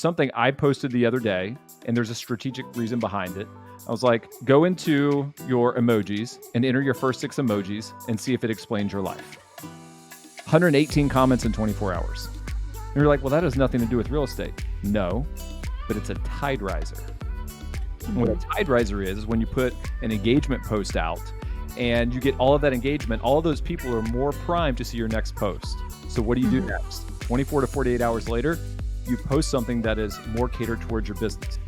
something I posted the other day, and there's a strategic reason behind it. I was like, go into your emojis and enter your first 6 emojis and see if it explains your life. 118 comments in 24 hours. And you're like, well, that has nothing to do with real estate. No, but it's a tide riser. And what a tide riser is when you put an engagement post out and you get all of that engagement, all of those people are more primed to see your next post. So what do you do next? 24 to 48 hours later, you post something that is more catered towards your business.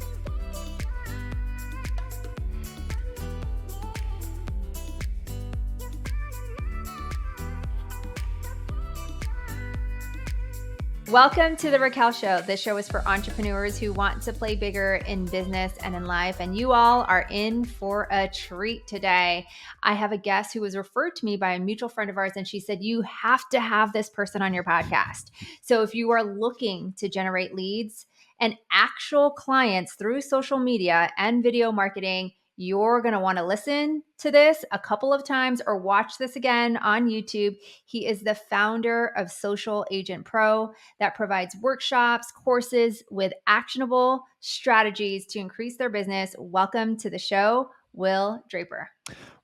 Welcome to the Raquel Show. This show is for entrepreneurs who want to play bigger in business and in life, and you all are in for a treat today. I have a guest who was referred to me by a mutual friend of ours, and she said, you have to have this person on your podcast. So if you are looking to generate leads and actual clients through social media and video marketing, you're going to want to listen to this a couple of times or watch this again on YouTube. He is the founder of Social Agent Pro that provides workshops, courses with actionable strategies to increase their business. Welcome to the show, Will Draper.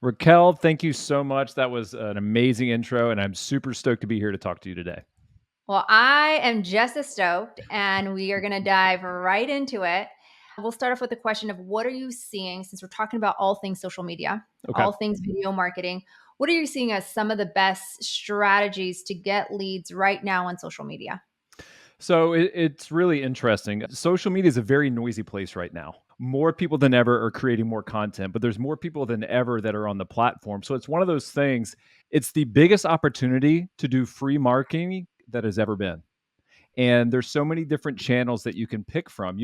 Raquel, thank you so much. That was an amazing intro, and I'm super stoked to be here to talk to you today. Well, I am just as stoked, and we are going to dive right into it. We'll start off with the question of what are you seeing, since we're talking about all things social media, all things video marketing. What are you seeing as some of the best strategies to get leads right now on social media? So it's really interesting. Social media is a very noisy place right now. More people than ever are creating more content, but there's more people than ever that are on the platform. So it's one of those things. It's the biggest opportunity to do free marketing that has ever been. And there's so many different channels that you can pick from.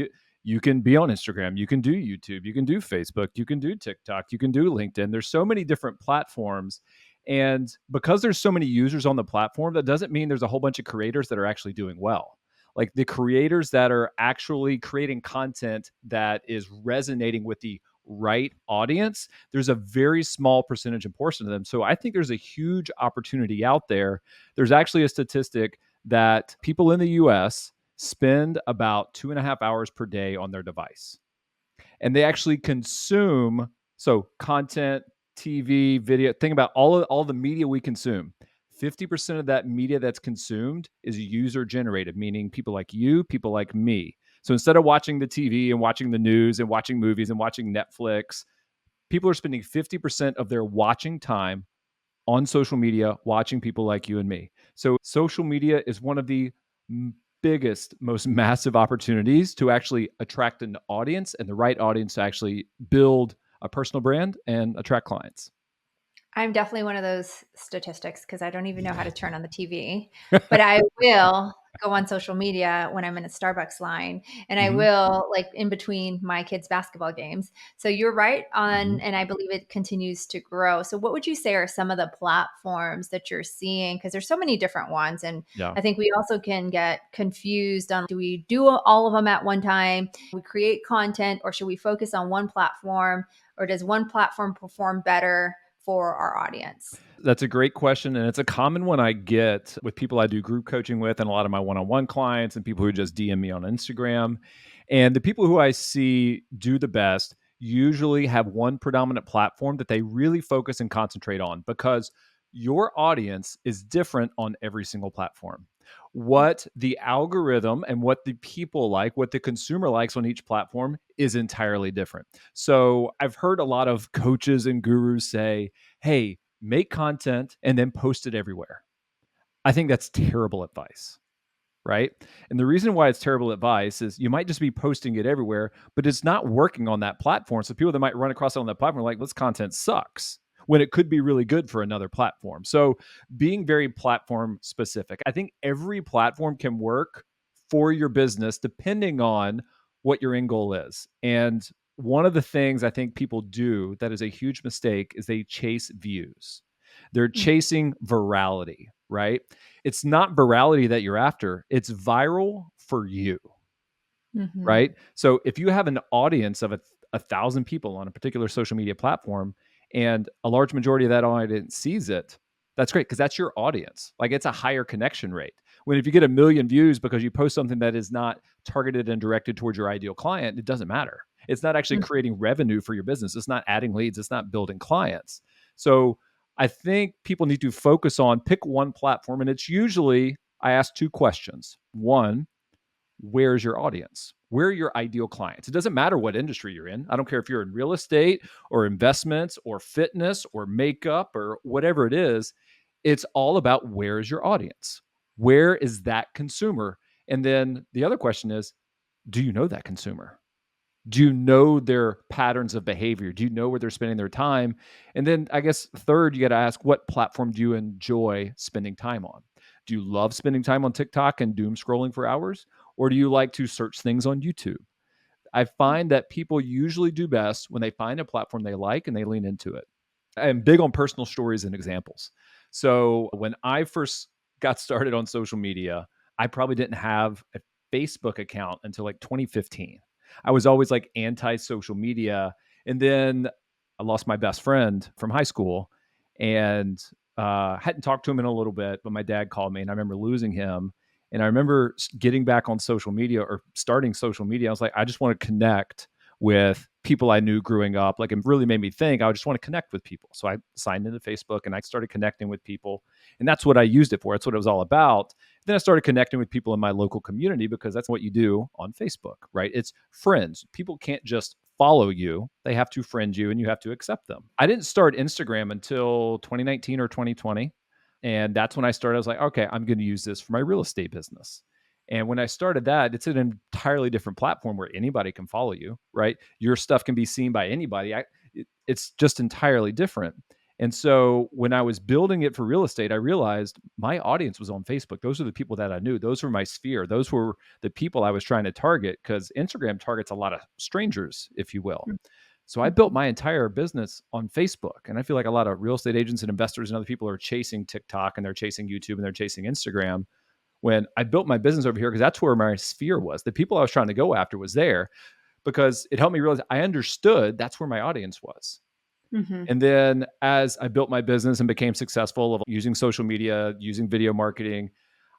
You can be on Instagram, you can do YouTube, you can do Facebook, you can do TikTok, you can do LinkedIn. There's so many different platforms. And because there's so many users on the platform, that doesn't mean there's a whole bunch of creators that are actually doing well. Like the creators that are actually creating content that is resonating with the right audience, there's a very small percentage and portion of them. So I think there's a huge opportunity out there. There's actually a statistic that people in the US spend about 2.5 hours per day on their device. And they actually consume, so content, TV, video, think about all the media we consume. 50% of that media that's consumed is user generated, meaning people like you, people like me. So instead of watching the TV and watching the news and watching movies and watching Netflix, people are spending 50% of their watching time on social media, watching people like you and me. So social media is one of the biggest, most massive opportunities to actually attract an audience and the right audience to actually build a personal brand and attract clients. I'm definitely one of those statistics because I don't even know how to turn on the TV, but I will go on social media when I'm in a Starbucks line, and I will like in between my kids' basketball games. So you're right on, and I believe it continues to grow. So what would you say are some of the platforms that you're seeing? Because there's so many different ones. And I think we also can get confused on, do we do all of them at one time? We create content, or should we focus on one platform, or does one platform perform better for our audience? That's a great question. And it's a common one I get with people I do group coaching with and a lot of my one-on-one clients and people who just DM me on Instagram. And the people who I see do the best usually have one predominant platform that they really focus and concentrate on, because your audience is different on every single platform. What the algorithm and what the people like, what the consumer likes on each platform is entirely different. So I've heard a lot of coaches and gurus say, hey, make content and then post it everywhere. I think that's terrible advice, right? And the reason why it's terrible advice is you might just be posting it everywhere, but it's not working on that platform. So people that might run across it on that platform are like, this content sucks, when it could be really good for another platform. So being very platform specific. I think every platform can work for your business depending on what your end goal is. And one of the things I think people do that is a huge mistake is they chase views. They're chasing virality, right? It's not virality that you're after. It's viral for you, right? So if you have an audience of 1,000 people on a particular social media platform, and a large majority of that audience sees it, that's great, because that's your audience. Like, it's a higher connection rate. When if you get a million views because you post something that is not targeted and directed towards your ideal client, it doesn't matter. It's not actually Mm. creating revenue for your business. It's not adding leads. It's not building clients. So I think people need to focus on pick one platform. And it's usually, I ask two questions. One, where's your audience? Where are your ideal clients? It doesn't matter what industry you're in. I don't care if you're in real estate or investments or fitness or makeup or whatever it is. It's all about where is your audience? Where is that consumer? And then the other question is, do you know that consumer? Do you know their patterns of behavior? Do you know where they're spending their time? And then I guess third, you got to ask, what platform do you enjoy spending time on? Do you love spending time on TikTok and doom scrolling for hours? Or do you like to search things on YouTube? I find that people usually do best when they find a platform they like and they lean into it. I am big on personal stories and examples. So when I first got started on social media, I probably didn't have a Facebook account until like 2015. I was always like anti social media. And then I lost my best friend from high school and hadn't talked to him in a little bit, but my dad called me and I remember losing him. And I remember getting back on social media or starting social media. I was like, I just want to connect with people I knew growing up. Like it really made me think I just want to connect with people. So I signed into Facebook and I started connecting with people. And that's what I used it for. That's what it was all about. Then I started connecting with people in my local community because that's what you do on Facebook, right? It's friends. People can't just follow you. They have to friend you and you have to accept them. I didn't start Instagram until 2019 or 2020. And that's when I started. I was like, okay, I'm going to use this for my real estate business. And when I started that, it's an entirely different platform where anybody can follow you, right? Your stuff can be seen by anybody. It's just entirely different. And so when I was building it for real estate, I realized my audience was on Facebook. Those are the people that I knew. Those were my sphere. Those were the people I was trying to target because Instagram targets a lot of strangers, if you will. So I built Mhm. my entire business on Facebook. And I feel like a lot of real estate agents and investors and other people are chasing TikTok and they're chasing YouTube and they're chasing Instagram. When I built my business over here, because that's where my sphere was. The people I was trying to go after was there because it helped me realize I understood that's where my audience was. Mhm. And then as I built my business and became successful of using social media, using video marketing,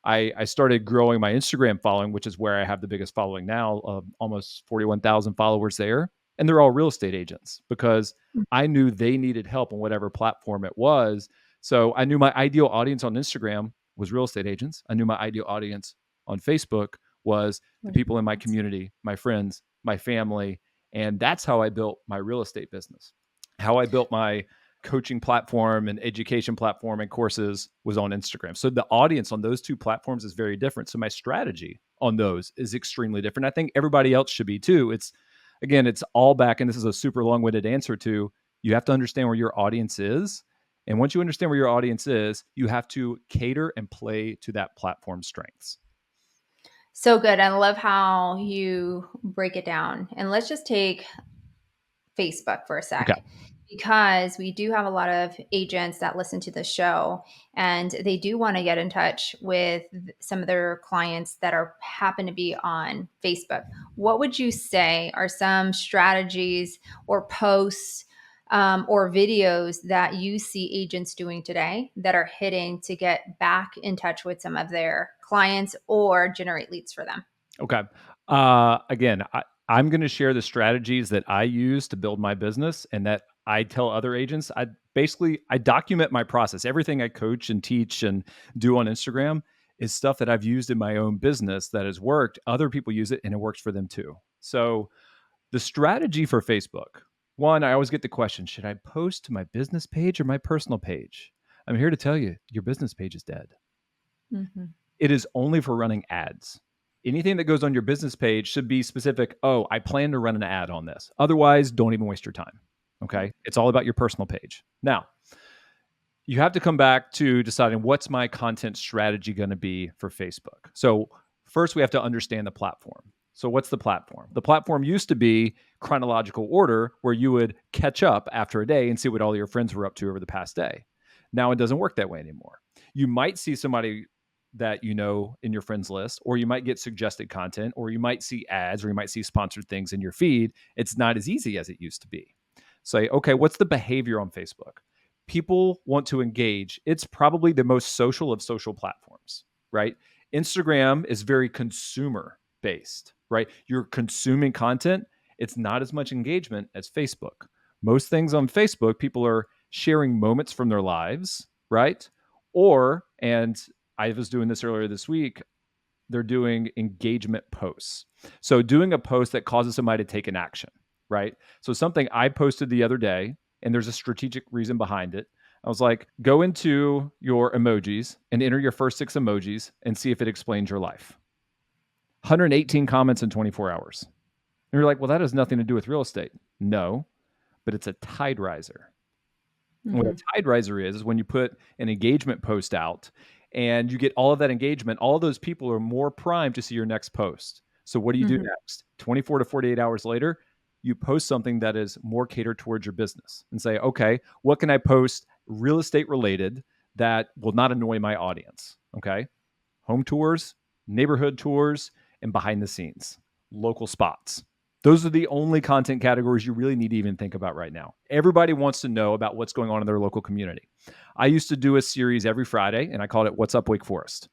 I started growing my Instagram following, which is where I have the biggest following now of almost 41,000 followers there. And they're all real estate agents because I knew they needed help on whatever platform it was. So I knew my ideal audience on Instagram was real estate agents. I knew my ideal audience on Facebook was the people in my community, my friends, my family. And that's how I built my real estate business. How I built my coaching platform and education platform and courses was on Instagram. So the audience on those two platforms is very different. So my strategy on those is extremely different. I think everybody else should be too. It's again, it's all back, and this is a super long-winded answer to you have to understand where your audience is. And once you understand where your audience is, you have to cater and play to that platform's strengths. So good. I love how you break it down. And let's just take Facebook for a Okay. sec, because we do have a lot of agents that listen to the show and they do want to get in touch with some of their clients that are happen to be on Facebook. What would you say are some strategies or posts or videos that you see agents doing today that are hitting to get back in touch with some of their clients or generate leads for them? Okay. Again, I'm going to share the strategies that I use to build my business and that I tell other agents. I document my process. Everything I coach and teach and do on Instagram is stuff that I've used in my own business that has worked. Other people use it and it works for them too. So the strategy for Facebook, one, I always get the question, should I post to my business page or my personal page? I'm here to tell you, your business page is dead. Mhm. It is only for running ads. Anything that goes on your business page should be specific. Oh, I plan to run an ad on this. Otherwise, don't even waste your time. Okay. It's all about your personal page. Now, you have to come back to deciding what's my content strategy going to be for Facebook. So, first, we have to understand the platform. So, what's the platform? The platform used to be chronological order where you would catch up after a day and see what all your friends were up to over the past day. Now, it doesn't work that way anymore. You might see somebody that you know in your friends list, or you might get suggested content, or you might see ads, or you might see sponsored things in your feed. It's not as easy as it used to be. Say, okay, what's the behavior on Facebook? People want to engage. It's probably the most social of social platforms, right? Instagram is very consumer based, right? You're consuming content. It's not as much engagement as Facebook. Most things on Facebook, people are sharing moments from their lives, right? Or, and I was doing this earlier this week, they're doing engagement posts. So doing a post that causes somebody to take an action, right? So something I posted the other day, and there's a strategic reason behind it. I was like, go into your emojis and enter your first 6 emojis and see if it explains your life. 118 comments in 24 hours. And you're like, well, that has nothing to do with real estate. No, but it's a tide riser. What a tide riser is when you put an engagement post out and you get all of that engagement, all of those people are more primed to see your next post. So what do you do next? 24 to 48 hours later, you post something that is more catered towards your business and say, okay, what can I post real estate related that will not annoy my audience? Okay. Home tours, neighborhood tours, and behind the scenes, local spots. Those are the only content categories you really need to even think about right now. Everybody wants to know about what's going on in their local community. I used to do a series every Friday, and I called it What's Up Wake Forest.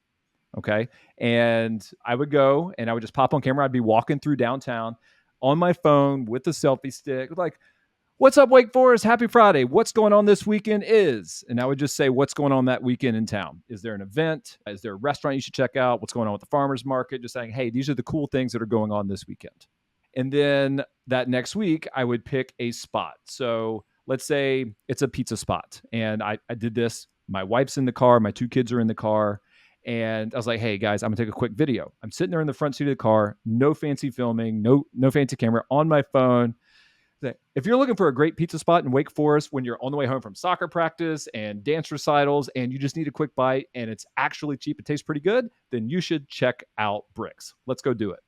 Okay. And I would go and I would just pop on camera. I'd be walking through downtown on my phone with the selfie stick, like, what's up, Wake Forest? Happy Friday. What's going on this weekend is, and I would just say, what's going on that weekend in town? Is there an event? Is there a restaurant you should check out? What's going on with the farmer's market? Just saying, hey, these are the cool things that are going on this weekend. And then that next week, I would pick a spot. So let's say it's a pizza spot. And I did this. My wife's in the car. My 2 kids are in the car. And I was like, hey, guys, I'm going to take a quick video. I'm sitting there in the front seat of the car. No fancy filming. No fancy camera on my phone. If you're looking for a great pizza spot in Wake Forest when you're on the way home from soccer practice and dance recitals and you just need a quick bite and it's actually cheap, it tastes pretty good, then you should check out Bricks. Let's go do it.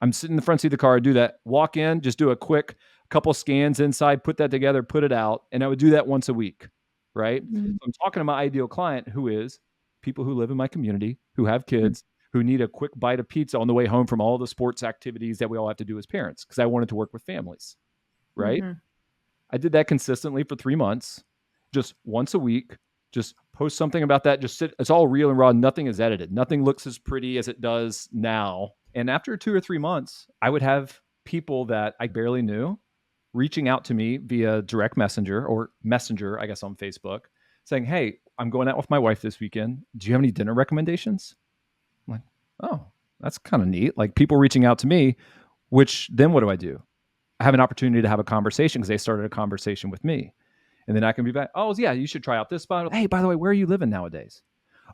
I'm sitting in the front seat of the car, I do that, walk in, just do a quick couple scans inside, put that together, put it out. And I would do that once a week, right? So I'm talking to my ideal client who is people who live in my community, who have kids, who need a quick bite of pizza on the way home from all the sports activities that we all have to do as parents, because I wanted to work with families. Right? I did that consistently for 3 months, just once a week, just post something about that. Just sit, it's all real and raw. Nothing is edited. Nothing looks as pretty as it does now. And after 2 or 3 months, I would have people that I barely knew reaching out to me via direct messenger or messenger, I guess, on Facebook saying, hey, I'm going out with my wife this weekend. Do you have any dinner recommendations? I'm like, oh, that's kind of neat. Like people reaching out to me, which then what do? I have an opportunity to have a conversation because they started a conversation with me. And then I can be back. Oh, yeah, you should try out this spot. Hey, by the way, where are you living nowadays?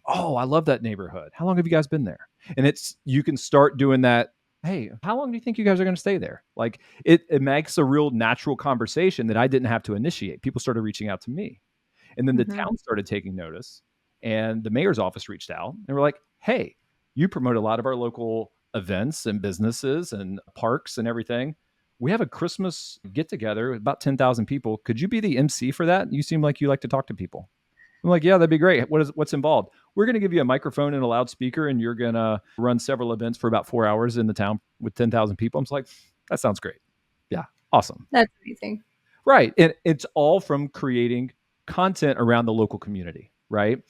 Oh, I love that neighborhood. How long have you guys been there? And you can start doing that. Hey, how long do you think you guys are going to stay there? Like it makes a real natural conversation that I didn't have to initiate. People started reaching out to me. And then the town started taking notice and the mayor's office reached out and we're like, hey, you promote a lot of our local events and businesses and parks and everything. We have a Christmas get together with about 10,000 people. Could you be the MC for that? You seem like you like to talk to people. I'm like, yeah, that'd be great. What's involved? We're going to give you a microphone and a loudspeaker, and you're going to run several events for about 4 hours in the town with 10,000 people. I'm just like, that sounds great. Yeah, awesome. That's amazing. Right. And it's all from creating content around the local community, right?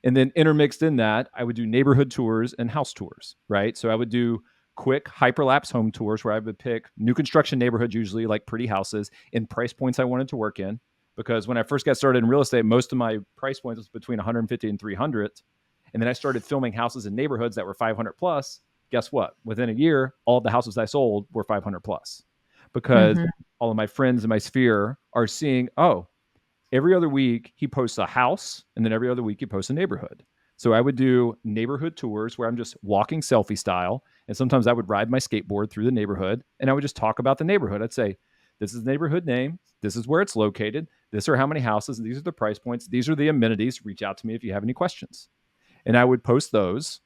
And then intermixed in that, I would do neighborhood tours and house tours, right? So I would do quick hyperlapse home tours where I would pick new construction neighborhoods, usually like pretty houses, and price points I wanted to work in. Because when I first got started in real estate, most of my price points was between 150 and 300. And then I started filming houses in neighborhoods that were 500 plus. Guess what? Within a year, all the houses I sold were 500 plus. Because all of my friends in my sphere are seeing, oh, every other week he posts a house, and then every other week he posts a neighborhood. So I would do neighborhood tours where I'm just walking selfie style. And sometimes I would ride my skateboard through the neighborhood and I would just talk about the neighborhood. I'd say, this is the neighborhood name. This is where it's located. This are how many houses. These are the price points. These are the amenities. Reach out to me if you have any questions. And I would post those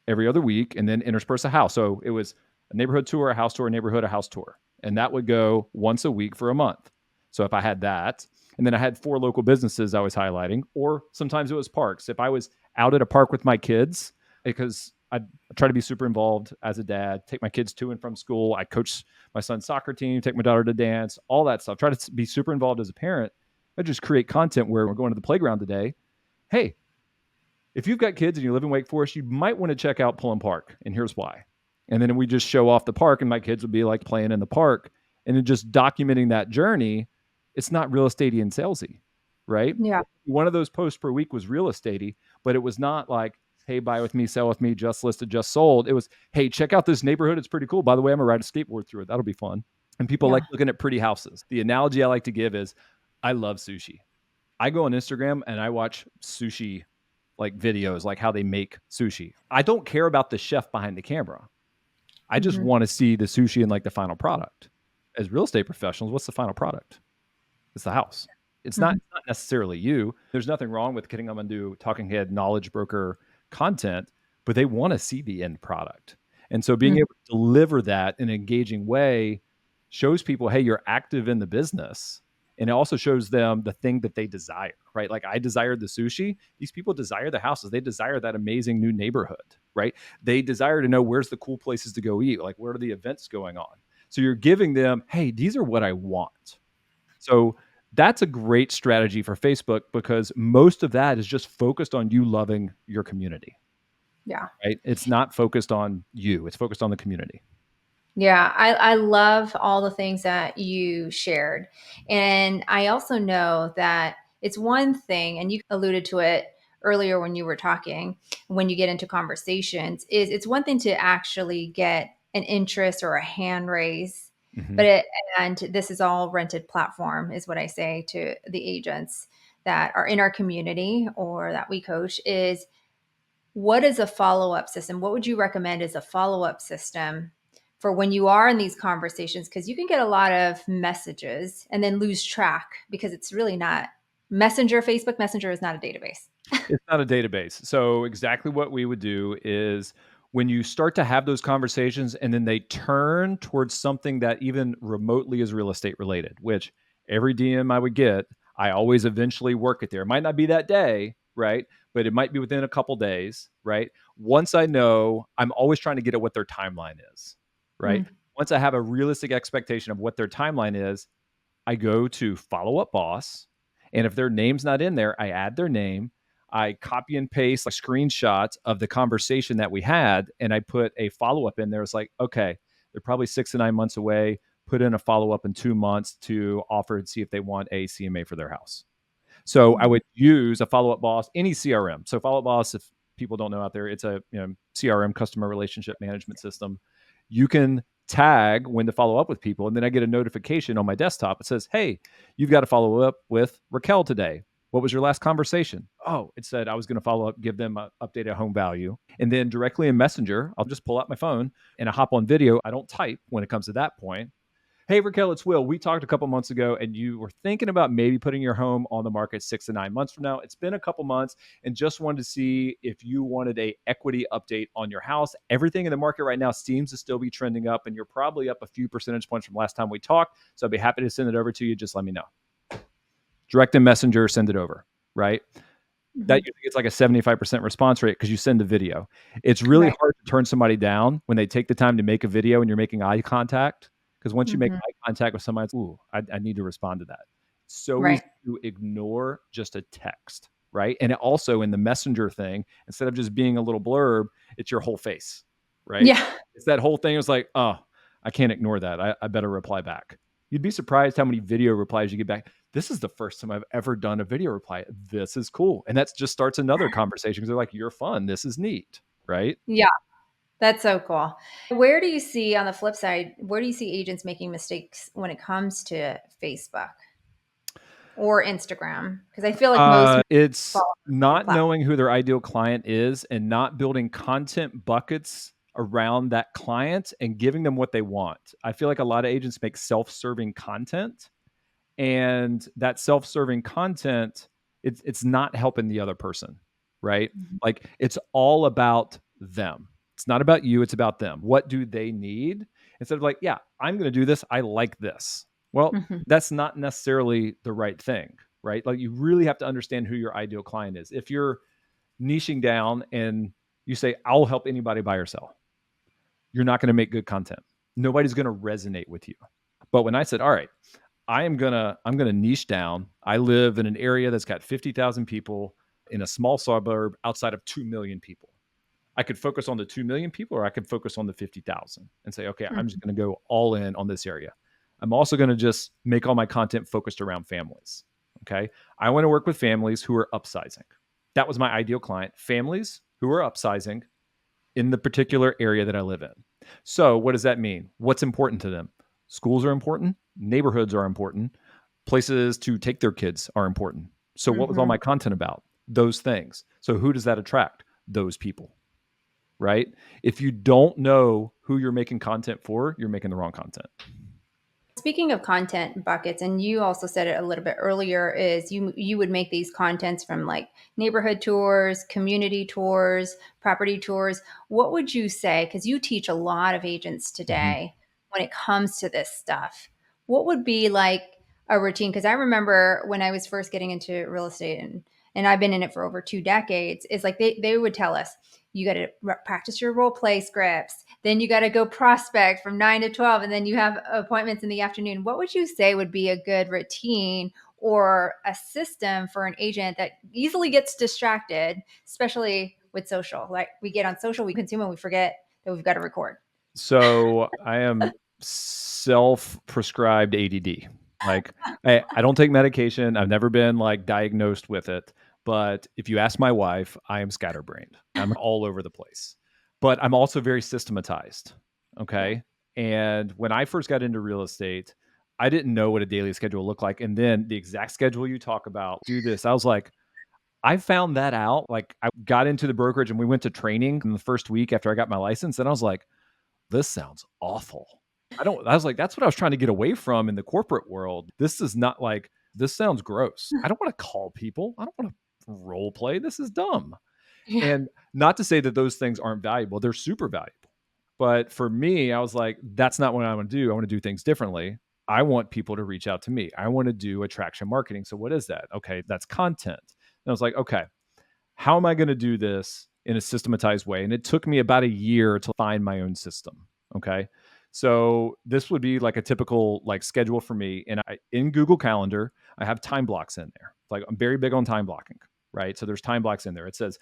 every other week and then intersperse a house. So it was a neighborhood tour, a house tour, a neighborhood, a house tour. And that would go once a week for a month. So if I had that, and then I had 4 local businesses I was highlighting, or sometimes it was parks. If I was out at a park with my kids, because I try to be super involved as a dad, take my kids to and from school. I coach my son's soccer team, take my daughter to dance, all that stuff. Try to be super involved as a parent. I just create content where we're going to the playground today. Hey, If you've got kids and you live in Wake Forest, you might want to check out Pullen Park, and here's why. And then we just show off the park, and my kids would be like playing in the park, and then just documenting that journey. It's not real estatey and salesy, right? Yeah. One of those posts per week was real estatey, but it was not like, hey, buy with me, sell with me, just listed, just sold. It was, hey, check out this neighborhood. It's pretty cool. By the way, I'm gonna ride a skateboard through it. That'll be fun. And people like Yeah. looking at pretty houses. The analogy I like to give is, I love sushi. I go on Instagram and I watch sushi like videos, like how they make sushi. I don't care about the chef behind the camera. I just Mhm. want to see the sushi and like the final product. As real estate professionals, what's the final product? It's the house. Mhm. It's not necessarily you. There's nothing wrong with getting them and do talking head knowledge broker content, but they want to see the end product. And so being Mm. able to deliver that in an engaging way shows people, hey, you're active in the business. And it also shows them the thing that they desire, right? Like I desired the sushi. These people desire the houses. They desire that amazing new neighborhood, right? They desire to know where's the cool places to go eat, like where are the events going on. So you're giving them, hey, these are what I want. So that's a great strategy for Facebook because most of that is just focused on you loving your community, Yeah. right? It's not focused on you, it's focused on the community. Yeah, I love all the things that you shared. And I also know that it's one thing, and you alluded to it earlier when you were talking, when you get into conversations, is it's one thing to actually get an interest or a hand raise, Mhm. but and this is all rented platform, is what I say to the agents that are in our community or that we coach is what is a follow-up system? What would you recommend as a follow-up system for when you are in these conversations? Because you can get a lot of messages and then lose track because it's really not Messenger, Facebook Messenger is not a database. It's not a database. So exactly what we would do is when you start to have those conversations and then they turn towards something that even remotely is real estate related, which every DM I would get, I always eventually work it there. It might not be that day, right? But it might be within a couple days, right? Once I know, I'm always trying to get at what their timeline is, right? Mm, Once I have a realistic expectation of what their timeline is, I go to follow up boss. And if their name's not in there, I add their name. I copy and paste like screenshots of the conversation that we had, and I put a follow up in there. It's like, okay, they're probably 6 to 9 months away. Put in a follow up in 2 months to offer and see if they want a CMA for their house. So I mm, would use a follow up boss, any CRM. So follow up boss, if people don't know out there, it's a CRM, customer relationship management system. You can tag when to follow up with people, and then I get a notification on my desktop. It says, "Hey, you've got to follow up with Raquel today. What was your last conversation?" Oh, it said I was going to follow up, give them an updated home value, and then directly in Messenger, I'll just pull out my phone and I hop on video. I don't type when it comes to that point. Hey, Raquel, it's Will. We talked a couple months ago, and you were thinking about maybe putting your home on the market 6 to 9 months from now. It's been a couple months, and just wanted to see if you wanted a equity update on your house. Everything in the market right now seems to still be trending up, and you're probably up a few percentage points from last time we talked. So I'd be happy to send it over to you. Just let me know. Direct in Messenger, send it over. Right. That mhm. usually gets like a 75% response rate because you send a video. It's really Right. hard to turn somebody down when they take the time to make a video and you're making eye contact. Because once you make Mhm. eye contact with somebody, it's, ooh, I need to respond to that. It's so easy Right. to ignore just a text, right? And it also in the messenger thing, instead of just being a little blurb, it's your whole face, right? Yeah. It's that whole thing. It's like, oh, I can't ignore that. I better reply back. You'd be surprised how many video replies you get back. This is the first time I've ever done a video reply. This is cool. And that just starts another conversation because they're like, you're fun. This is neat. Right. Yeah. That's so cool. Where do you see on the flip side, where do you see agents making mistakes when it comes to Facebook or Instagram? Because I feel like most It's fall on the not platform. knowing who their ideal client is and not building content buckets around that client and giving them what they want. I feel like a lot of agents make self serving content, and that self-serving content, it's not helping the other person, right? Mhm. Like it's all about them. It's not about you, it's about them. What do they need? Instead of like, yeah, I'm going to do this, I like this. Well, Mhm. that's not necessarily the right thing, right? Like you really have to understand who your ideal client is. If you're niching down and you say I'll help anybody buy or sell, you're not going to make good content. Nobody's going to resonate with you. But when I said, all right, I'm gonna niche down. I live in an area that's got 50,000 people. in a small suburb outside of 2 million people. I could focus on the 2 million people, or I could focus on the 50,000 and say, okay, I'm just going to go all in on this area. I'm also going to just make all my content focused around families. Okay. I want to work with families who are upsizing. That was my ideal client, families who are upsizing in the particular area that I live in. So, what does that mean? What's important to them? Schools are important, neighborhoods are important, places to take their kids are important. So, what was all my content about? Those things. So, who does that attract? Those people, right? If you don't know who you're making content for, you're making the wrong content. Speaking of content buckets, and you also said it a little bit earlier, is you would make these contents from like neighborhood tours, community tours, property tours. What would you say? Because you teach a lot of agents Mhm. today when it comes to this stuff. What would be like a routine? Because I remember when I was first getting into real estate, and I've been in it for over 2 decades, is like they would tell us, you got to practice your role play scripts. Then you got to go prospect from 9 to 12. And then you have appointments in the afternoon. What would you say would be a good routine or a system for an agent that easily gets distracted, especially with social? Like we get on social, we consume, and we forget that we've got to record. So, I am self-prescribed ADD. Like, I don't take medication. I've never been like diagnosed with it. But if you ask my wife, I am scatterbrained. I'm all over the place. But I'm also very systematized. Yeah. Okay. And when I first got into real estate, I didn't know what a daily schedule looked like. And then the exact schedule you talk about, do this. I was like, I found that out. Like, I got into the brokerage and we went to training in the first week after I got my license. And I was like, this sounds awful. I was like, that's what I was trying to get away from in the corporate world. This is not like, this sounds gross. I don't want to call people. I don't want to role play. This is dumb. Yeah. And not to say that those things aren't valuable, they're super valuable. But for me, I was like, that's not what I want to do. I want to do things differently. I want people to reach out to me. I want to do attraction marketing. So, what is that? Okay, that's content. And I was like, okay, how am I going to do this in a systematized way? And it took me about a year to find my own system. Okay. So this would be like a typical like schedule for me. And in Google Calendar, I have time blocks in there. Like I'm very big on time blocking, right? So there's time blocks in there. It says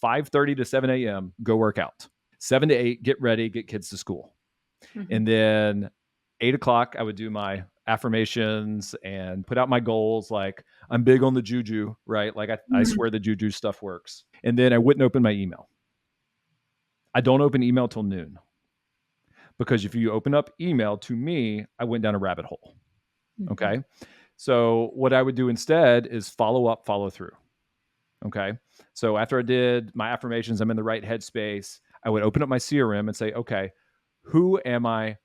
5:30 to 7 a.m., go work out. 7 to 8, get ready, get kids to school. Mhm. And then 8 o'clock, I would do my affirmations and put out my goals. Like I'm big on the juju, right? Like I swear the juju stuff works. And then I wouldn't open my email. I don't open email till noon because if you open up email to me, I went down a rabbit hole. Mhm. Okay. So what I would do instead is follow up, follow through. Okay. So after I did my affirmations, I'm in the right headspace. I would open up my CRM and say, okay, who am I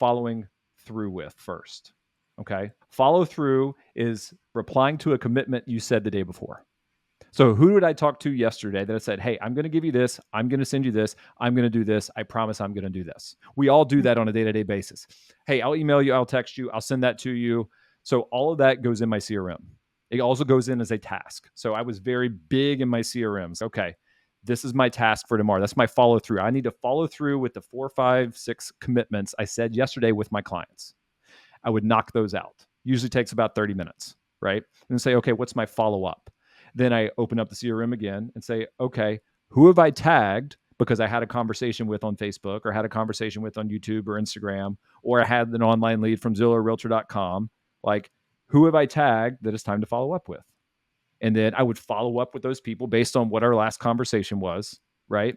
following through with first? Okay. Follow through is replying to a commitment you said the day before. So who did I talk to yesterday that I said, hey, I'm going to give you this. I'm going to send you this. I'm going to do this. I promise I'm going to do this. We all do that on a day-to-day basis. Hey, I'll email you. I'll text you. I'll send that to you. So all of that goes in my CRM. It also goes in as a task. So I was very big in my CRMs. Okay, this is my task for tomorrow. That's my follow through. I need to follow through with the 4, 5, 6 commitments I said yesterday with my clients. I would knock those out. Usually takes about 30 minutes, right? And say, okay, what's my follow up? Then I open up the CRM again and say, okay, who have I tagged because I had a conversation with on Facebook or had a conversation with on YouTube or Instagram, or I had an online lead from Zillow Realtor.com. Like, who have I tagged that it's time to follow up with? And then I would follow up with those people based on what our last conversation was, right?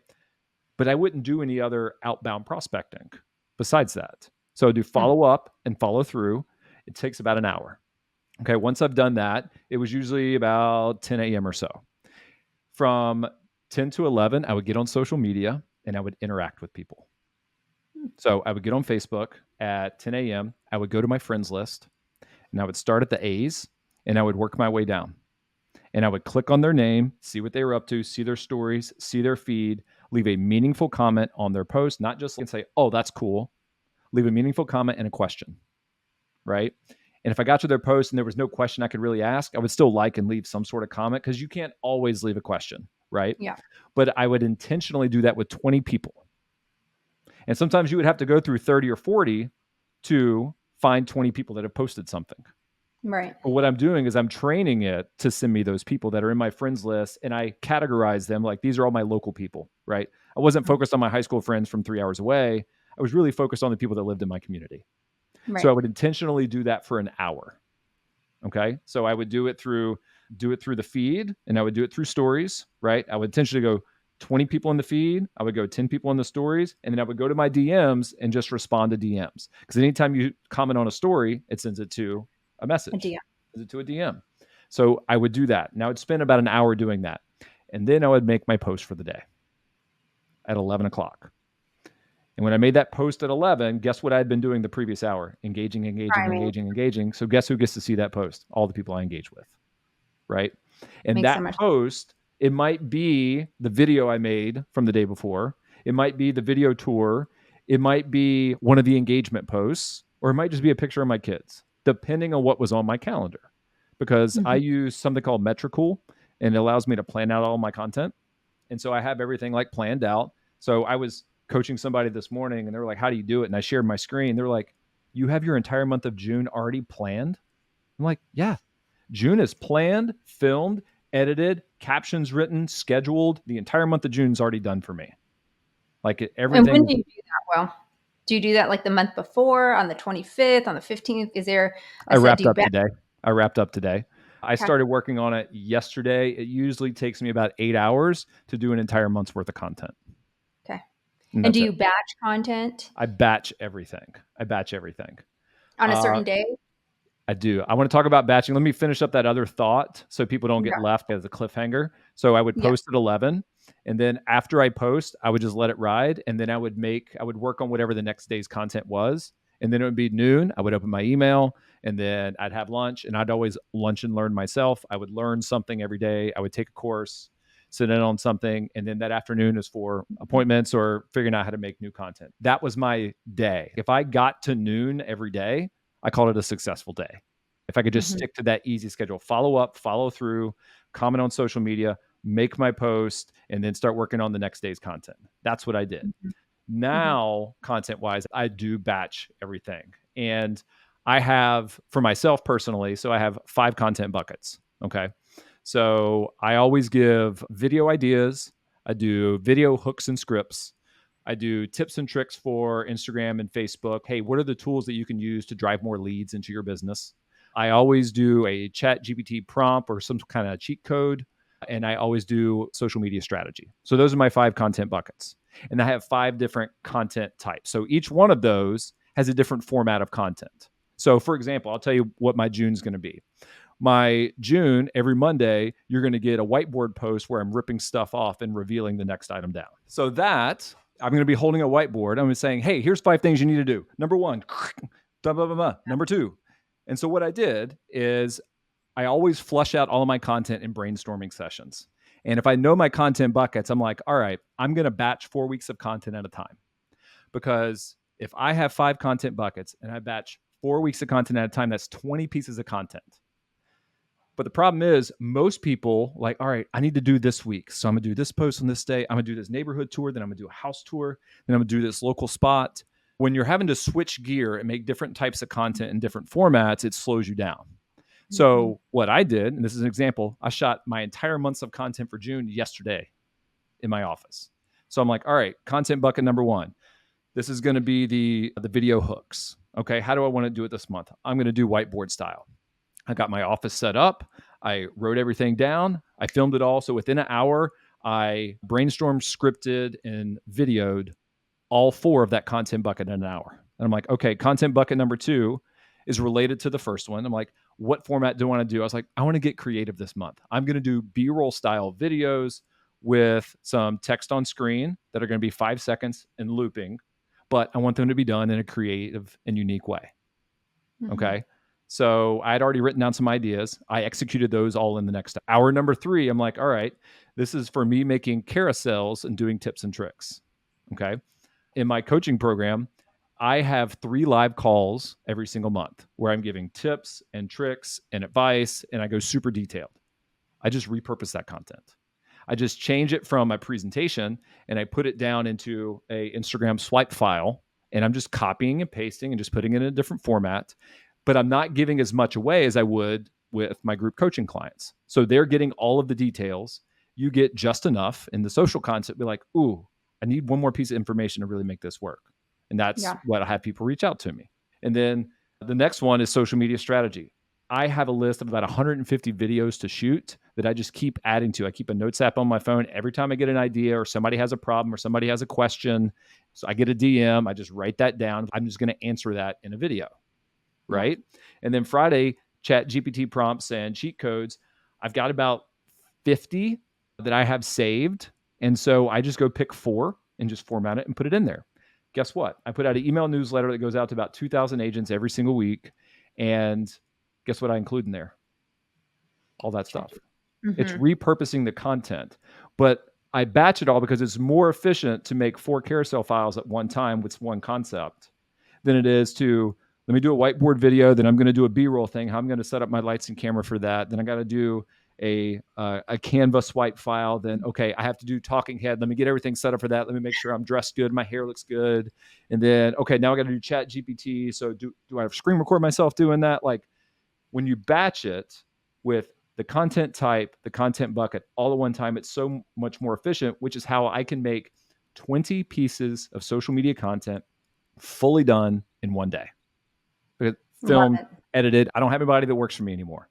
But I wouldn't do any other outbound prospecting besides that. So I do follow up and follow through. It takes about an hour. Okay, once I've done that, it was usually about 10 a.m. or so. From 10 to 11, I would get on social media and I would interact with people. So I would get on Facebook at 10 a.m. I would go to my friends list and I would start at the A's and I would work my way down. And I would click on their name, see what they were up to, see their stories, see their feed, leave a meaningful comment on their post, not just say, oh, that's cool. Leave a meaningful comment and a question, right? And if I got to their post and there was no question I could really ask, I would still like and leave some sort of comment because you can't always leave a question, right? Yeah. But I would intentionally do that with 20 people. And sometimes you would have to go through 30 or 40 to find 20 people that have posted something. Right. But what I'm doing is I'm training it to send me those people that are in my friends list, and I categorize them like these are all my local people, right? I wasn't Mhm. focused on my high school friends from 3 hours away. I was really focused on the people that lived in my community. So I Right. would intentionally do that for an hour. Okay. So I would do it through the feed, and I would do it through stories, right? I would intentionally go 20 people in the feed, I would go 10 people in the stories, and then I would go to my DMs and just respond to DMs. Because anytime you comment on a story, it sends it to a message, Idea. sends it to a DM. So I would do that. Now I'd spend about an hour doing that. And then I would make my post for the day at 11 o'clock. And when I made that post at 11, guess what I'd been doing the previous hour? Engaging, engaging, Priming. engaging, engaging. So guess who gets to see that post? All the people I engage with, right? And Makes so that much. post, it might be the video I made from the day before. It might be the video tour. It might be one of the engagement posts, or it might just be a picture of my kids, depending on what was on my calendar. Because I Mhm. use something called Metricool, and it allows me to plan out all my content. And so I have everything like planned out. So I was coaching somebody this morning, and they were like, "How do you do it?" And I shared my screen. They were like, "You have your entire month of June already planned?" I'm like, "Yeah, June is planned, filmed, edited, captions written, scheduled. The entire month of June is already done for me. Like And when everything." do you do that, Will? Do you do that like the month before, on the 25th, on the 15th? Is there a I set? Do wrapped you up back? today. I wrapped up today. I Okay. started working on it yesterday. It usually takes me about 8 hours to do an entire month's worth of content, Okay. and And do that's it. you batch content I batch everything. I batch everything. on a Uh, certain day? I do. I want to talk about batching. Let me finish up that other thought so people don't Okay. get left as a cliffhanger. So I would Yeah. post at 11, and then after I post, I would just let it ride, and then I would work on whatever the next day's content was. And then it would be noon. I would open my email, and then I'd have lunch, and I'd always lunch and learn myself. I would learn something every day. I would take a course, sit in on something, and then that afternoon is for appointments or figuring out how to make new content. That was my day. If I got to noon every day, I called it a successful day. If I could just Mhm. stick to that easy schedule, follow up, follow through, comment on social media, make my post, and then start working on the next day's content. That's what I did. Mhm. Mhm. Now, content wise, I do batch everything. And I have for myself personally, so I have 5 content buckets. Okay. So I always give video ideas, I do video hooks and scripts. I do tips and tricks for Instagram and Facebook. Hey, what are the tools that you can use to drive more leads into your business? I always do a ChatGPT prompt or some kind of cheat code. And I always do social media strategy. So those are my 5 content buckets. And I have 5 different content types. So each one of those has a different format of content. So, for example, I'll tell you what my June's going to be. My June, every Monday, you're going to get a whiteboard post where I'm ripping stuff off and revealing the next item down. So that I'm going to be holding a whiteboard. I'm saying, hey, here's 5 things you need to do. Number one, blah, blah, blah, blah. Number two. And so what I did is I always flush out all of my content in brainstorming sessions. And if I know my content buckets, I'm like, all right, I'm going to batch 4 weeks of content at a time. Because if I have 5 content buckets and I batch 4 weeks of content at a time, that's 20 pieces of content. But the problem is, most people like, all right, I need to do this week. So I'm going to do this post on this day. I'm going to do this neighborhood tour. Then I'm going to do a house tour. Then I'm going to do this local spot. When you're having to switch gear and make different types of content in different formats, it slows you down. Mhm. So what I did, and this is an example, I shot my entire months of content for June yesterday in my office. So I'm like, all right, content bucket number one. This is going to be the video hooks. Okay, how do I want to do it this month? I'm going to do whiteboard style. I got my office set up. I wrote everything down. I filmed it all. So within an hour, I brainstormed, scripted, and videoed all 4 of that content bucket in an hour. And I'm like, okay, content bucket number 2 is related to the first one. I'm like, what format do I want to do? I was like, I want to get creative this month. I'm going to do B-roll style videos with some text on screen that are going to be 5 seconds and looping, but I want them to be done in a creative and unique way. Mhm. Okay. So I had already written down some ideas. I executed those all in the next hour. Number 3, I'm like, all right, this is for me making carousels and doing tips and tricks. Okay. In my coaching program, I have 3 live calls every single month where I'm giving tips and tricks and advice, and I go super detailed. I just repurpose that content. I just change it from my presentation and I put it down into a Instagram swipe file, and I'm just copying and pasting and just putting it in a different format. but I'm not giving as much away as I would with my group coaching clients. So they're getting all of the details. You get just enough in the social concept. Be like, ooh, I need one more piece of information to really make this work. And that's Yeah. what I have people reach out to me. And then the next one is social media strategy. I have a list of about 150 videos to shoot that I just keep adding to. I keep a notes app on my phone. Every time I get an idea or somebody has a problem or somebody has a question, so I get a DM, I just write that down. I'm just going to answer that in a video, Yeah. right? And then Friday, ChatGPT prompts and cheat codes. I've got about 50 that I have saved. And so I just go pick 4 and just format it and put it in there. Guess what? I put out an email newsletter that goes out to about 2,000 agents every single week. And guess what I include in there? All that stuff. It's repurposing the content. But I batch it all because it's more efficient to make 4 carousel files at one time with one concept than it is to let me do a whiteboard video. Then I'm going to do a B-roll thing. How I'm going to set up my lights and camera for that. Then I got to do a Canva swipe file. Then, okay, I have to do talking head. Let me get everything set up for that. Let me make sure I'm dressed good. My hair looks good. And then, okay, now I got to do ChatGPT. So do I screen record myself doing that? Like when you batch it with the content type, the content bucket all at one time, it's so much more efficient, which is how I can make 20 pieces of social media content fully done in one day. Love Filmed, it. edited. I don't have anybody that works for me anymore.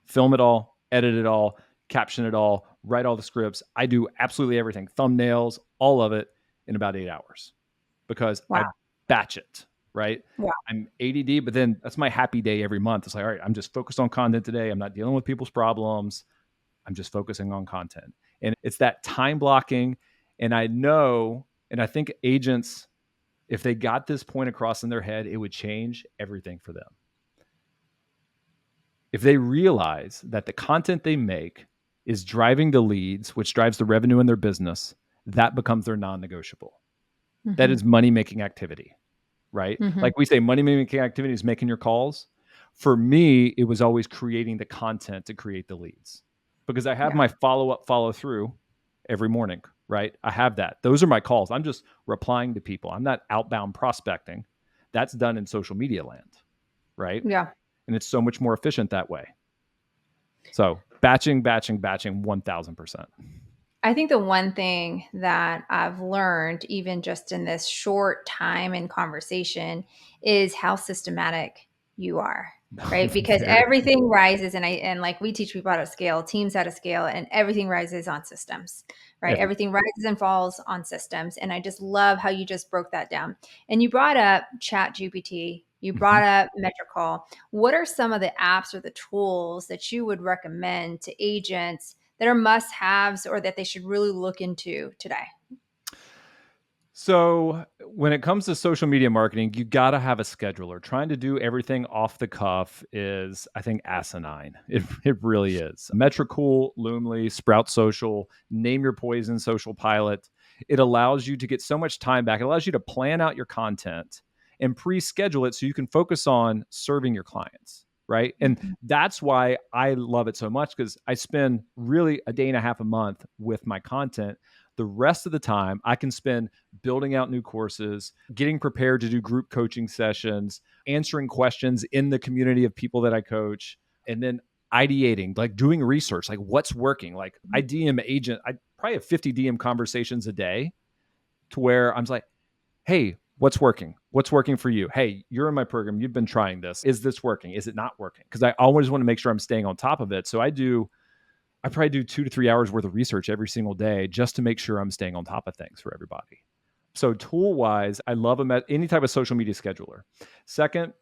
Film it all, edit it all, caption it all, write all the scripts. I do absolutely everything, thumbnails, all of it in about 8 hours because I Wow. batch it, right? Yeah. I'm ADD, but then that's my happy day every month. It's like, all right, I'm just focused on content today. I'm not dealing with people's problems. I'm just focusing on content. And it's that time blocking. And I know, and I think agents, if they got this point across in their head, it would change everything for them. If they realize that the content they make is driving the leads, which drives the revenue in their business, that becomes their non-negotiable. That is money-making activity, right? Like we say, money-making activity is making your calls. For me, it was always creating the content to create the leads because I have Yeah. my follow-up, follow-through every morning, right? I have that. Those are my calls. I'm just replying to people. I'm not outbound prospecting. That's done in social media land, right? Yeah. And it's so much more efficient that way. So batching, 1000%. I think the one thing that I've learned, even just in this short time in conversation, is how systematic you are, right? Because Very. everything rises, and like we teach people how to scale, teams how to scale, and everything rises on systems, right? Everything. Everything rises and falls on systems, and I just love how you just broke that down. And you brought up Chat GPT, you brought up Metricall. What are some of the apps or the tools that you would recommend to agents that are must-haves or that they should really look into today? So when it comes to social media marketing, you got to have a scheduler. Trying to do everything off the cuff is, I think, asinine. It really is. Metricool, Loomly, Sprout Social, Name Your Poison, Social Pilot. It allows you to get so much time back. It allows you to plan out your content and pre-schedule it so you can focus on serving your clients, right? And that's why I love it so much because I spend really a day and a half a month with my content. The rest of the time, I can spend building out new courses, getting prepared to do group coaching sessions, answering questions in the community of people that I coach, and then ideating, like doing research, like what's working. Like I probably have 50 DM conversations a day to where I'm like, hey, what's working? What's working for you? Hey, you're in my program. You've been trying this. Is this working? Is it not working? Because I always want to make sure I'm staying on top of it. So I probably do 2 to 3 hours worth of research every single day just to make sure I'm staying on top of things for everybody. So tool wise, I love any type of social media scheduler. Second,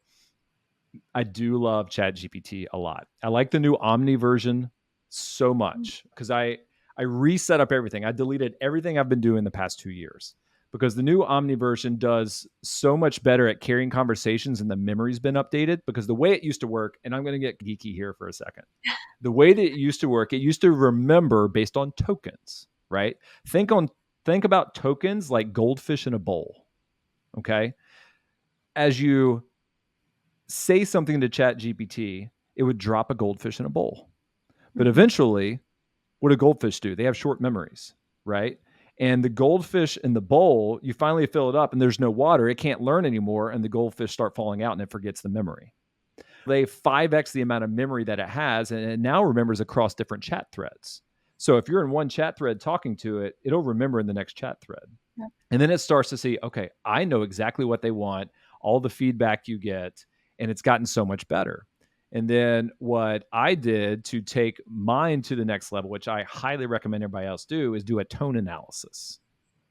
I do love ChatGPT a lot. I like the new Omni version so much because I reset up everything. I deleted everything I've been doing the past 2 years because the new Omni version does so much better at carrying conversations and the memory's been updated because the way it used to work, and I'm going to get geeky here for a second. The way that it used to work, it used to remember based on tokens, right? Think about tokens like goldfish in a bowl. Okay. As you say something to ChatGPT, it would drop a goldfish in a bowl. But eventually, what do goldfish do? They have short memories, right? And the goldfish in the bowl, you finally fill it up and there's no water. It can't learn anymore. And the goldfish start falling out and it forgets the memory. They 5x the amount of memory that it has, and it now remembers across different chat threads. So if you're in one chat thread talking to it, it'll remember in the next chat thread. Yep. And then it starts to see, okay, I know exactly what they want, all the feedback you get, and it's gotten so much better. And then what I did to take mine to the next level, which I highly recommend everybody else do, is do a tone analysis.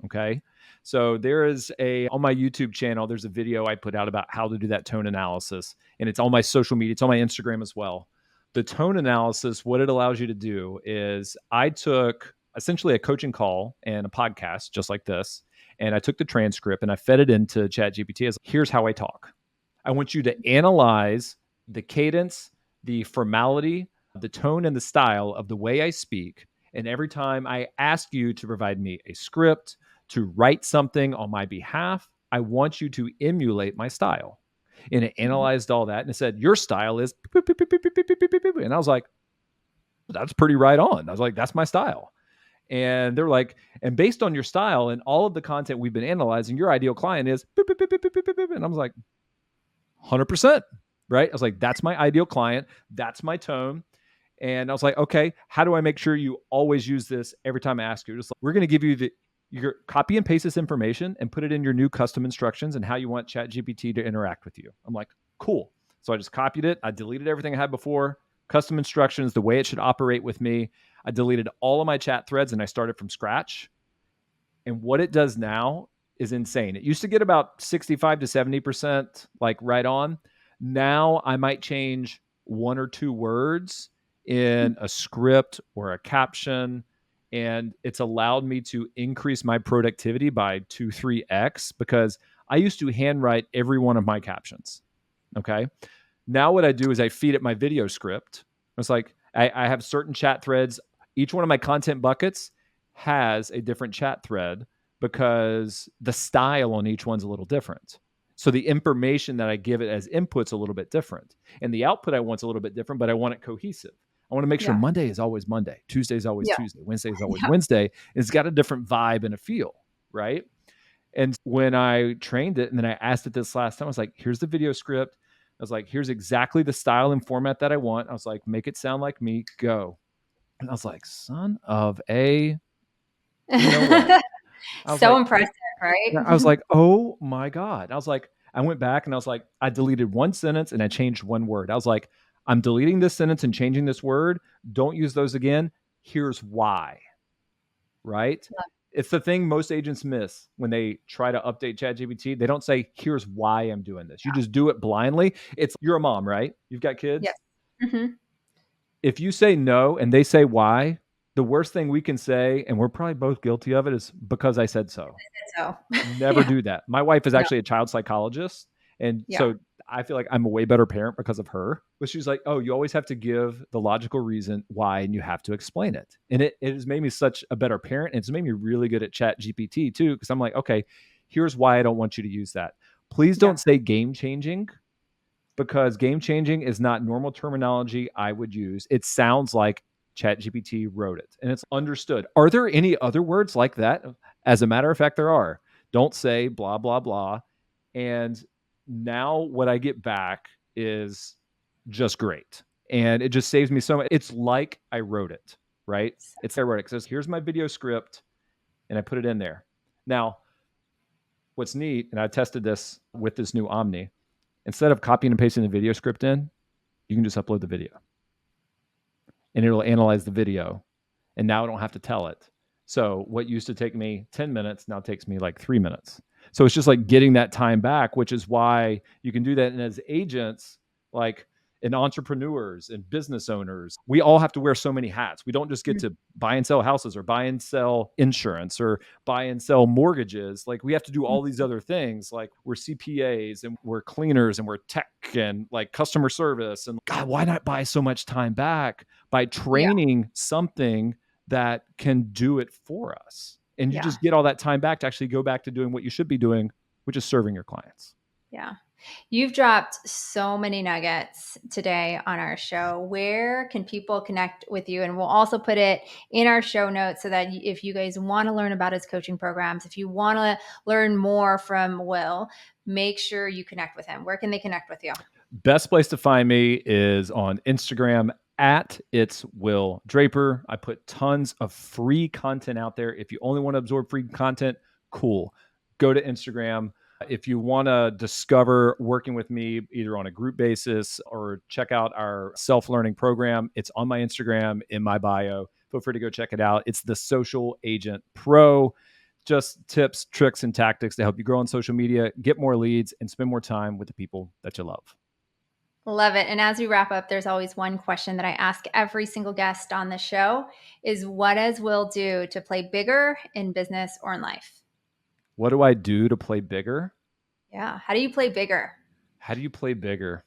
Okay. So on my YouTube channel, there's a video I put out about how to do that tone analysis. And it's on my social media. It's on my Instagram as well. The tone analysis, what it allows you to do is I took essentially a coaching call and a podcast just like this. And I took the transcript and I fed it into ChatGPT as here's how I talk. I want you to analyze the cadence, the formality, the tone, and the style of the way I speak. And every time I ask you to provide me a script, to write something on my behalf, I want you to emulate my style. And it analyzed all that and it said, your style is, and I was like, that's pretty right on. I was like, that's my style. And they're like, and based on your style and all of the content we've been analyzing, your ideal client is, and I was like, 100%, right? I was like, that's my ideal client. That's my tone. And I was like, okay, how do I make sure you always use this every time I ask you? Just like, we're going to give you your copy and paste this information and put it in your new custom instructions and how you want ChatGPT to interact with you. I'm like, cool. So I just copied it. I deleted everything I had before, custom instructions, the way it should operate with me. I deleted all of my chat threads and I started from scratch. And what it does now is insane. It used to get about 65 to 70%, like right on. Now I might change one or two words in a script or a caption, and it's allowed me to increase my productivity by 2-3x because I used to handwrite every one of my captions. Okay. Now what I do is I feed it my video script. It's like I have certain chat threads. Each one of my content buckets has a different chat thread because the style on each one's a little different. So the information that I give it as input's a little bit different. And the output I want's a little bit different, but I want it cohesive. I want to make sure Monday is always Monday, Tuesday is always Tuesday, Wednesday is always Wednesday. It's got a different vibe and a feel, right? And when I trained it and then I asked it this last time, I was like, here's the video script. I was like, here's exactly the style and format that I want. I was like, make it sound like me, go. And I was like, son of a, you know what? So like, impressive, right? I was like, oh my God. I was like, I went back and I was like, I deleted one sentence and I changed one word. I was like, I'm deleting this sentence and changing this word. Don't use those again. Here's why. Right? Yeah. It's the thing most agents miss when they try to update ChatGPT. They don't say, here's why I'm doing this. You just do it blindly. You're a mom, right? You've got kids? Yes. Mm-hmm. If you say no and they say why, the worst thing we can say, and we're probably both guilty of it, is because I said so. Never do that. My wife is actually a child psychologist. And so I feel like I'm a way better parent because of her. But she's like, oh, you always have to give the logical reason why, and you have to explain it. And it has made me such a better parent. And it's made me really good at ChatGPT too, because I'm like, okay, here's why I don't want you to use that. Please don't say game changing, because game changing is not normal terminology I would use. It sounds like ChatGPT wrote it and it's understood. Are there any other words like that? As a matter of fact, there are. Don't say blah, blah, blah. And now what I get back is just great. And it just saves me so much. It's like I wrote it, right? It's like I wrote it. It says, here's my video script. And I put it in there. Now, what's neat, and I tested this with this new Omni, instead of copying and pasting the video script in, you can just upload the video. And it'll analyze the video. And now I don't have to tell it. So what used to take me 10 minutes now takes me like 3 minutes. So it's just like getting that time back, which is why you can do that. And as agents, like and entrepreneurs and business owners, we all have to wear so many hats. We don't just get to buy and sell houses or buy and sell insurance or buy and sell mortgages. Like we have to do all these other things. Like we're CPAs and we're cleaners and we're tech and like customer service. And God, why not buy so much time back by training something that can do it for us? And you just get all that time back to actually go back to doing what you should be doing, which is serving your clients. Yeah. You've dropped so many nuggets today on our show. Where can people connect with you? And we'll also put it in our show notes so that if you guys want to learn about his coaching programs, if you want to learn more from Will, make sure you connect with him. Where can they connect with you? Best place to find me is on Instagram at It's Will Draper. I put tons of free content out there. If you only want to absorb free content, cool. Go to Instagram. If you want to discover working with me either on a group basis or check out our self-learning program, it's on my Instagram in my bio. Feel free to go check it out. It's the Social Agent Pro. Just tips, tricks, and tactics to help you grow on social media, get more leads, and spend more time with the people that you love. Love it. And as we wrap up, there's always one question that I ask every single guest on the show is what does Will do to play bigger in business or in life? What do I do to play bigger? Yeah. How do you play bigger? How do you play bigger?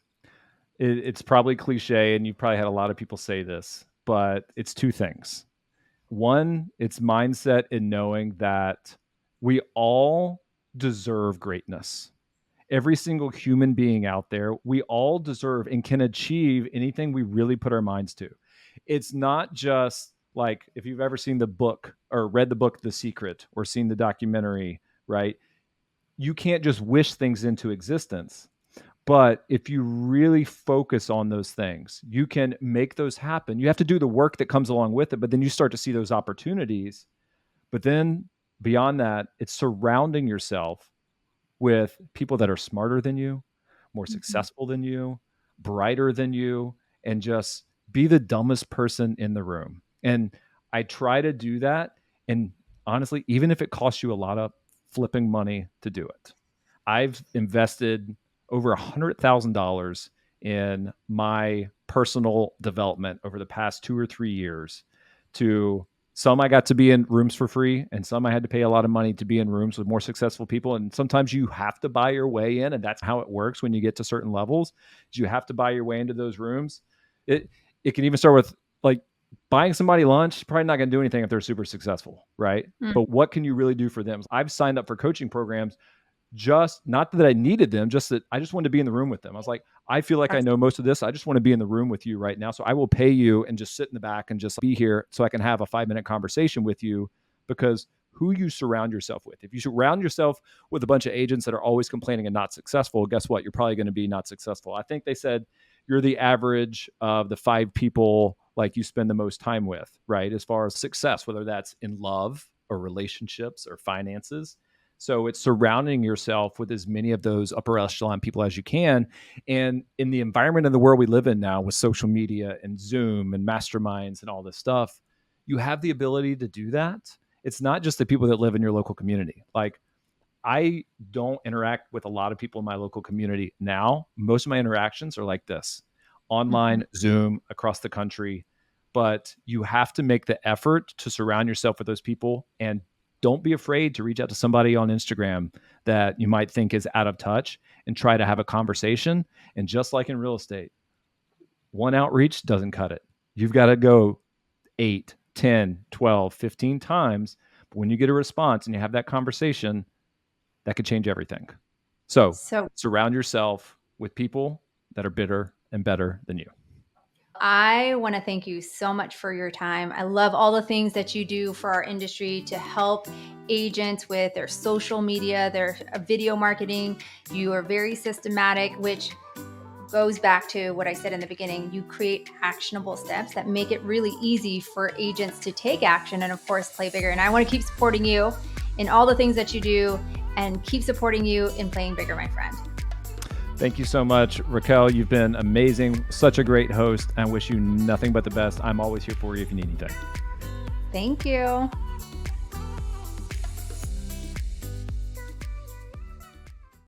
It's probably cliche, and you've probably had a lot of people say this, but it's two things. One, it's mindset in knowing that we all deserve greatness. Every single human being out there, we all deserve and can achieve anything we really put our minds to. It's not just like if you've ever seen the book or read the book The Secret or seen the documentary, right? You can't just wish things into existence. But if you really focus on those things, you can make those happen. You have to do the work that comes along with it, but then you start to see those opportunities. But then beyond that, it's surrounding yourself with people that are smarter than you, more successful than you, brighter than you, and just be the dumbest person in the room. And I try to do that. And honestly, even if it costs you a lot of flipping money to do it, I've invested over $100,000 in my personal development over the past 2 or 3 years. To some I got to be in rooms for free, and some I had to pay a lot of money to be in rooms with more successful people. And sometimes you have to buy your way in, and that's how it works when you get to certain levels. Is you have to buy your way into those rooms. It can even start with like buying somebody lunch. Probably not going to do anything if they're super successful, right? But what can you really do for them? I've signed up for coaching programs just not that I needed them, just that I just wanted to be in the room with them. I was like, I feel like I know most of this. I just want to be in the room with you right now. So I will pay you and just sit in the back and just be here so I can have a 5-minute conversation with you, because who you surround yourself with. If you surround yourself with a bunch of agents that are always complaining and not successful, guess what? You're probably going to be not successful. I think they said you're the average of the 5 people like you spend the most time with, right? As far as success, whether that's in love or relationships or finances. So it's surrounding yourself with as many of those upper echelon people as you can. And in the environment of the world we live in now with social media and Zoom and masterminds and all this stuff, you have the ability to do that. It's not just the people that live in your local community. Like, I don't interact with a lot of people in my local community now. Most of my interactions are like this, online, Zoom, across the country. But you have to make the effort to surround yourself with those people, and don't be afraid to reach out to somebody on Instagram that you might think is out of touch and try to have a conversation. And just like in real estate, one outreach doesn't cut it. You've got to go 8, 10, 12, 15 times. But when you get a response and you have that conversation, that could change everything. So surround yourself with people that are bitter and better than you. I want to thank you so much for your time. I love all the things that you do for our industry to help agents with their social media, their video marketing. You are very systematic, which goes back to what I said in the beginning. You create actionable steps that make it really easy for agents to take action and, of course, play bigger. And I want to keep supporting you in all the things that you do and keep supporting you in playing bigger, my friend. Thank you so much, Raquel. You've been amazing. Such a great host. I wish you nothing but the best. I'm always here for you if you need anything. Thank you.